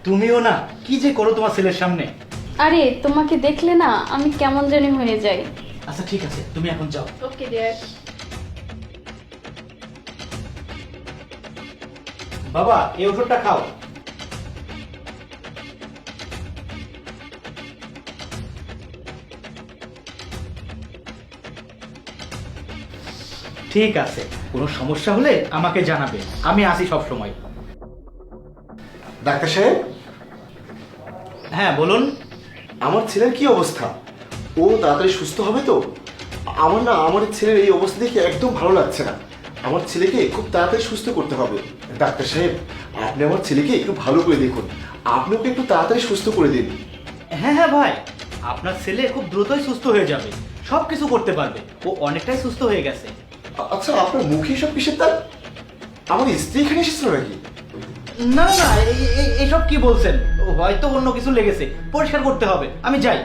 তুমিও না কি যে করো তোমার ছেলের সামনে। আরে তোমাকে দেখলে না আমি কেমন জানি হয়ে যাই। আচ্ছা ঠিক আছে, তুমি এখন যাও। Okay dear. বাবা এই ওষুধটা খাও। ঠিক আছে, কোনো সমস্যা হলে আমাকে জানাবে, আমি আসি সব সময়। ডাক্তার সাহেব, হ্যাঁ বলুন। আমার ছেলের কি অবস্থা? ও তাড়াতাড়ি সুস্থ হবে তো? আমার ছেলের এই অবস্থা দেখে একদম ভালো লাগছে না। আমার ছেলেকে খুব তাড়াতাড়ি সুস্থ করতে হবে। ডাক্তার সাহেব, আপনি আমার ছেলেকে একটু ভালো করে দেখুন, আপনি ওকে একটু তাড়াতাড়ি সুস্থ করে দিন। হ্যাঁ হ্যাঁ ভাই, আপনার ছেলে খুব দ্রুতই সুস্থ হয়ে যাবে, সব কিছু করতে পারবে, ও অনেকটাই সুস্থ হয়ে গেছে। আচ্ছা, আপনার মুখে সব কিসের তার? আমার স্ত্রী এখানে এসেছিল নাকি? না না, এইসব কি বলছেন? হয়তো অন্য কিছু লেগেছে, পরিষ্কার করতে হবে, আমি যাই।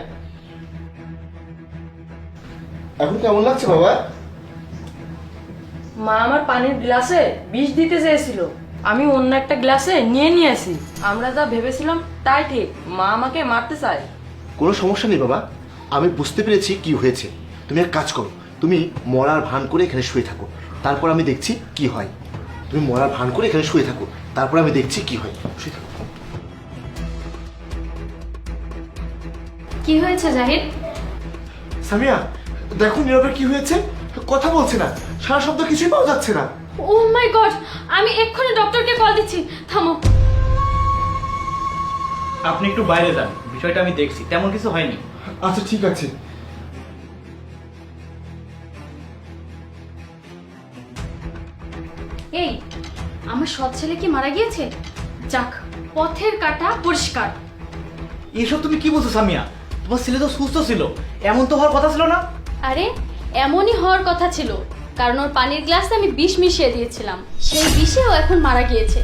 এখন কেমন লাগছে বাবা? মা আমার পানির গ্লাসে বিষ দিতে চেয়েছিল, আমি অন্য একটা গ্লাসে নিয়ে আসি। আমরা যা ভেবেছিলাম তাই ঠিক, মা আমাকে মারতে চায়। কোনো সমস্যা নেই বাবা, আমি বুঝতে পেরেছি কি হয়েছে। তুমি এক কাজ করো, তুমি মরার ভান করে এখানে শুয়ে থাকো, তারপর আমি দেখছি কি হয়। তুমি মরার ভান করে এখানে শুয়ে থাকো, তারপর আমি দেখছি কি হয়। শুয়ে থাকো। কি হয়েছে জাহিদ? সামিয়া, দেখো নীরবের কি হয়েছে, কথা বলছে না, সারা শব্দ কিছুই পাওয়া যাচ্ছে না। ও মাই গড, আমি এক্ষুনি ডক্টরকে কল দিচ্ছি, থামো। আপনি একটু বাইরে যান, বিষয়টা আমি দেখছি, তেমন কিছু হয়নি। আচ্ছা ঠিক আছে। এই, আমার সৎ ছেলে কি মারা গিয়েছে? যাক, পথের কাঁটা পরিষ্কার। এসব তুমি কি বলছো সামিয়া? তোমার ছেলে তো সুস্থ ছিল, এমন তো হওয়ার কথা ছিল না। আরে এমনই হওয়ার কথা ছিল, কারণ ওর পানির গ্লাসে আমি বিষ মিশিয়ে দিয়েছিলাম, সেই বিষে ও এখন মারা গিয়েছে।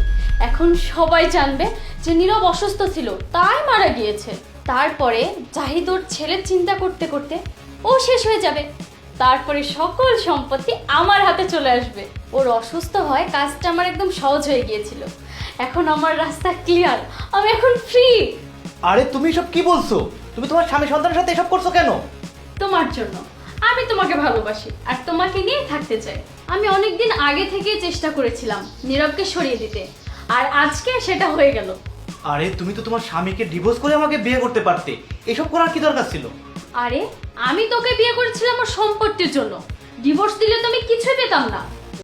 এখন সবাই জানবে যে নীরব অসুস্থ ছিল তাই মারা গিয়েছে। তারপরে জাহিদ ওর ছেলের চিন্তা করতে করতে ও শেষ হয়ে যাবে, তারপরে সকল সম্পত্তি আমার হাতে চলে আসবে। ওর অসুস্থ হয় কাজটা আমার একদম সহজ হয়ে গিয়েছিল, এখন আমার রাস্তা ক্লিয়ার, আমি এখন ফ্রি। আরে তুমি এসব কি বলছো? তুমি তোমার স্বামী সন্তানের সাথে এসব করছো কেন? তোমার জন্য। আমি তোমাকে ভালোবাসি আর তোমাকে নিয়ে থাকতে চাই। আমি অনেকদিন আগে থেকেই চেষ্টা করেছিলাম নীরবকে সরিয়ে দিতে, আর আজকে সেটা হয়ে গেল। আরে তুমি তো তোমার স্বামীকে ডিভোর্স করে আমাকে বিয়ে করতে পারতে, এসব করার কি দরকার ছিল? আরে আমি তোকে বিয়ে করেছিলাম ওর সম্পত্তির জন্য, ডিভোর্স দিলে তো আমি কিছুই পেতাম না।